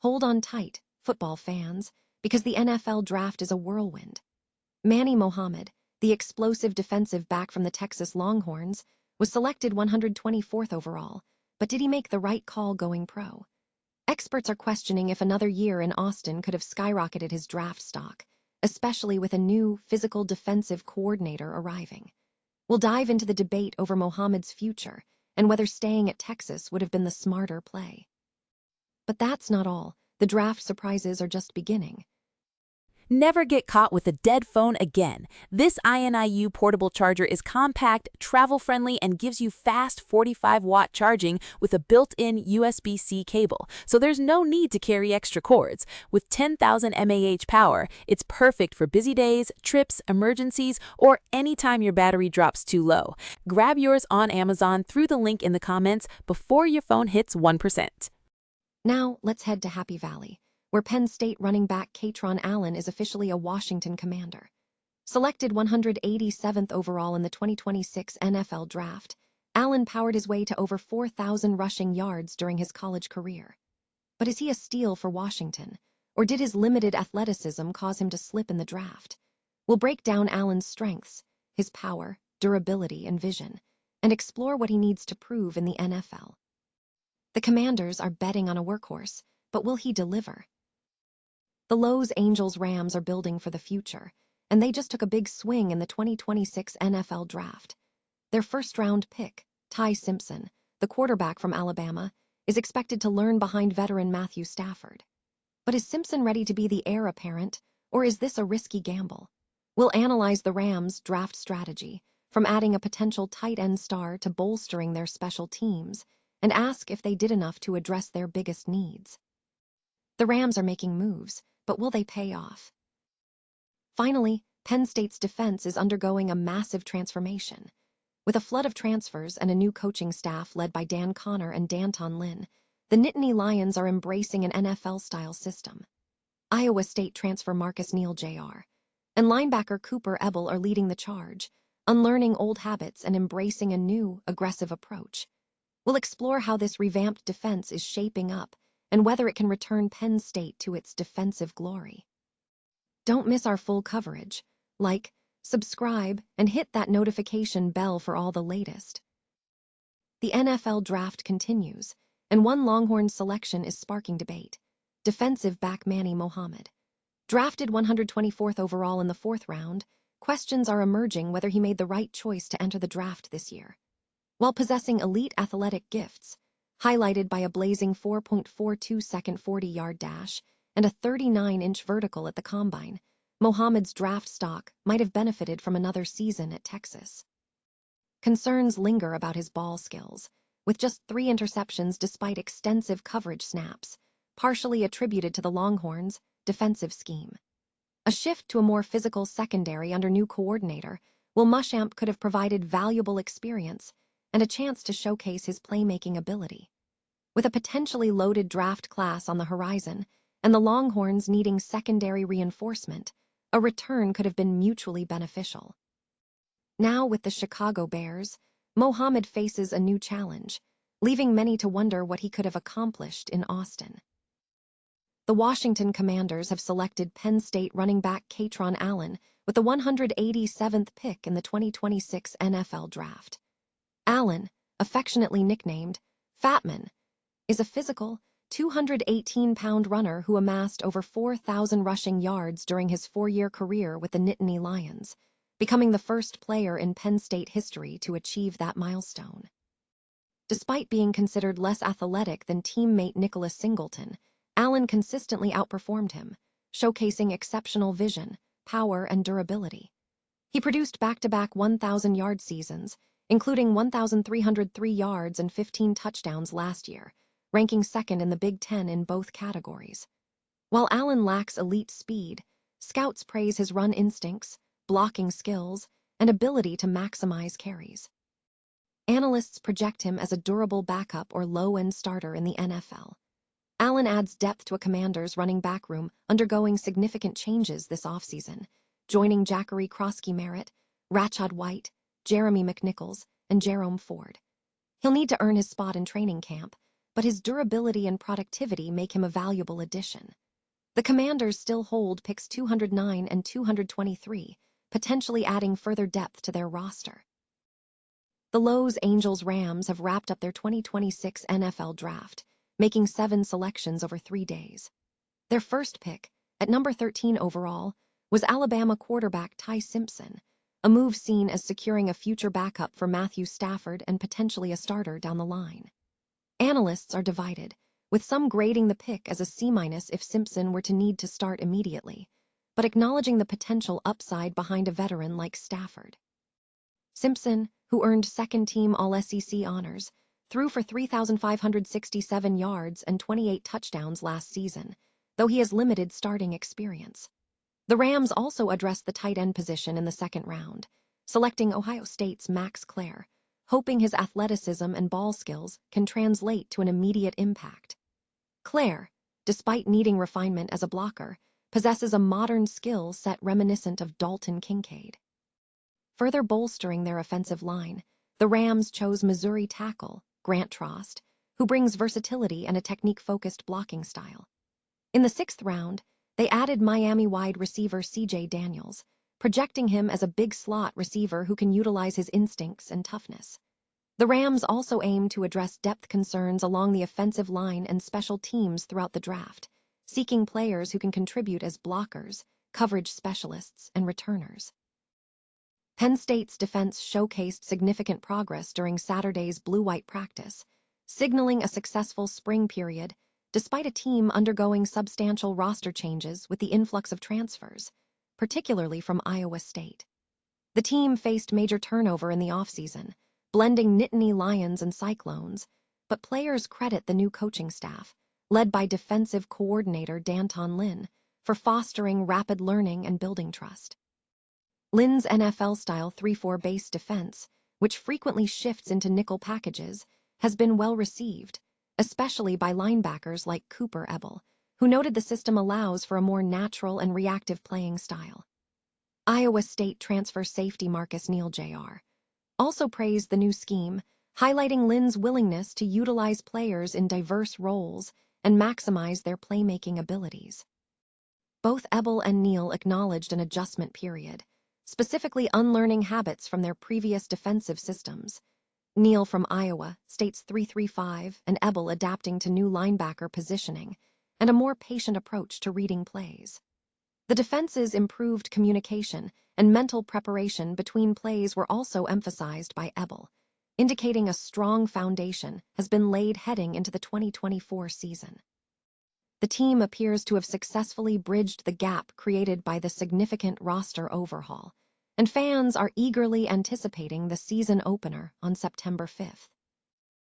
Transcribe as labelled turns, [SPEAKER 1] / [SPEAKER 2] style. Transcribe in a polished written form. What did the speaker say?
[SPEAKER 1] Hold on tight, football fans, because the NFL draft is a whirlwind. Manny Muhammad, the explosive defensive back from the Texas Longhorns, was selected 124th overall, but did he make the right call going pro? Experts are questioning if another year in Austin could have skyrocketed his draft stock, especially with a new physical defensive coordinator arriving. We'll dive into the debate over Muhammad's future and whether staying at Texas would have been the smarter play. But that's not all. The draft surprises are just beginning.
[SPEAKER 2] Never get caught with a dead phone again. This INIU portable charger is compact, travel-friendly, and gives you fast 45-watt charging with a built-in USB-C cable, so there's no need to carry extra cords. With 10,000 mAh power, it's perfect for busy days, trips, emergencies, or anytime your battery drops too low. Grab yours on Amazon through the link in the comments before your phone hits 1%.
[SPEAKER 1] Now, let's head to Happy Valley, where Penn State running back Kaytron Allen is officially a Washington Commander. Selected 187th overall in the 2026 NFL Draft, Allen powered his way to over 4,000 rushing yards during his college career. But is he a steal for Washington, or did his limited athleticism cause him to slip in the draft? We'll break down Allen's strengths, his power, durability, and vision, and explore what he needs to prove in the NFL. The Commanders are betting on a workhorse, but will he deliver? The Los Angeles Rams are building for the future, and they just took a big swing in the 2026 NFL Draft. Their first-round pick, Ty Simpson, the quarterback from Alabama, is expected to learn behind veteran Matthew Stafford. But is Simpson ready to be the heir apparent, or is this a risky gamble? We'll analyze the Rams' draft strategy, from adding a potential tight end star to bolstering their special teams, and ask if they did enough to address their biggest needs. The Rams are making moves, but will they pay off? Finally, Penn State's defense is undergoing a massive transformation. With a flood of transfers and a new coaching staff led by Dan Connor and D'Anton Lynn, the Nittany Lions are embracing an NFL-style system. Iowa State transfer Marcus Neal Jr. and linebacker Cooper Ebel are leading the charge, unlearning old habits and embracing a new, aggressive approach. We'll explore how this revamped defense is shaping up and whether it can return Penn State to its defensive glory. Don't miss our full coverage. Like, subscribe, and hit that notification bell for all the latest. The NFL Draft continues, and one Longhorn selection is sparking debate. Defensive back Manny Muhammad. Drafted 124th overall in the 4th round, questions are emerging whether he made the right choice to enter the draft this year. While possessing elite athletic gifts, highlighted by a blazing 4.42-second 40-yard dash and a 39-inch vertical at the combine, Muhammad's draft stock might have benefited from another season at Texas. Concerns linger about his ball skills, with just 3 interceptions despite extensive coverage snaps, partially attributed to the Longhorns' defensive scheme. A shift to a more physical secondary under new coordinator, Muhammad could have provided valuable experience and a chance to showcase his playmaking ability. With a potentially loaded draft class on the horizon and the Longhorns needing secondary reinforcement, a return could have been mutually beneficial. Now with the Chicago Bears, Muhammad faces a new challenge, leaving many to wonder what he could have accomplished in Austin. The Washington Commanders have selected Penn State running back Kaytron Allen with the 187th pick in the 2026 NFL Draft. Allen, affectionately nicknamed Fatman, is a physical, 218-pound runner who amassed over 4,000 rushing yards during his 4-year career with the Nittany Lions, becoming the first player in Penn State history to achieve that milestone. Despite being considered less athletic than teammate Nicholas Singleton, Allen consistently outperformed him, showcasing exceptional vision, power, and durability. He produced back-to-back 1,000-yard seasons, including 1,303 yards and 15 touchdowns last year, ranking second in the Big Ten in both categories. While Allen lacks elite speed, scouts praise his run instincts, blocking skills, and ability to maximize carries. Analysts project him as a durable backup or low-end starter in the NFL. Allen adds depth to a Commander's running back room undergoing significant changes this offseason, joining Jackery Krosky-Merritt, Rashad White, Jeremy McNichols, and Jerome Ford. He'll need to earn his spot in training camp, but his durability and productivity make him a valuable addition. The Commanders still hold picks 209 and 223, potentially adding further depth to their roster. The Los Angeles Rams have wrapped up their 2026 NFL Draft, making 7 selections over 3 days. Their first pick, at number 13 overall, was Alabama quarterback Ty Simpson, a move seen as securing a future backup for Matthew Stafford and potentially a starter down the line. Analysts are divided, with some grading the pick as a C- if Simpson were to need to start immediately, but acknowledging the potential upside behind a veteran like Stafford. Simpson, who earned second-team All-SEC honors, threw for 3,567 yards and 28 touchdowns last season, though he has limited starting experience. The Rams also addressed the tight end position in the second round, selecting Ohio State's Max Clare, hoping his athleticism and ball skills can translate to an immediate impact. Clare, despite needing refinement as a blocker, possesses a modern skill set reminiscent of Dalton Kincaid. Further bolstering their offensive line, the Rams chose Missouri tackle Grant Trost, who brings versatility and a technique-focused blocking style. In the 6th round, they added Miami wide receiver C.J. Daniels, projecting him as a big slot receiver who can utilize his instincts and toughness. The Rams also aim to address depth concerns along the offensive line and special teams throughout the draft, seeking players who can contribute as blockers, coverage specialists, and returners. Penn State's defense showcased significant progress during Saturday's Blue-White Practice, signaling a successful spring period despite a team undergoing substantial roster changes with the influx of transfers, particularly from Iowa State. The team faced major turnover in the offseason, blending Nittany Lions and Cyclones, but players credit the new coaching staff, led by defensive coordinator D'Anton Lynn, for fostering rapid learning and building trust. Lynn's NFL-style 3-4 base defense, which frequently shifts into nickel packages, has been well received, especially by linebackers like Cooper Ebel, who noted the system allows for a more natural and reactive playing style. Iowa State transfer safety Marcus Neal Jr. also praised the new scheme, highlighting Lynn's willingness to utilize players in diverse roles and maximize their playmaking abilities. Both Ebel and Neal acknowledged an adjustment period, specifically unlearning habits from their previous defensive systems. Neal from Iowa State's 3-3-5 and Ebel adapting to new linebacker positioning and a more patient approach to reading plays. The defense's improved communication and mental preparation between plays were also emphasized by Ebel, indicating a strong foundation has been laid heading into the 2024 season. The team appears to have successfully bridged the gap created by the significant roster overhaul, and fans are eagerly anticipating the season opener on September 5th.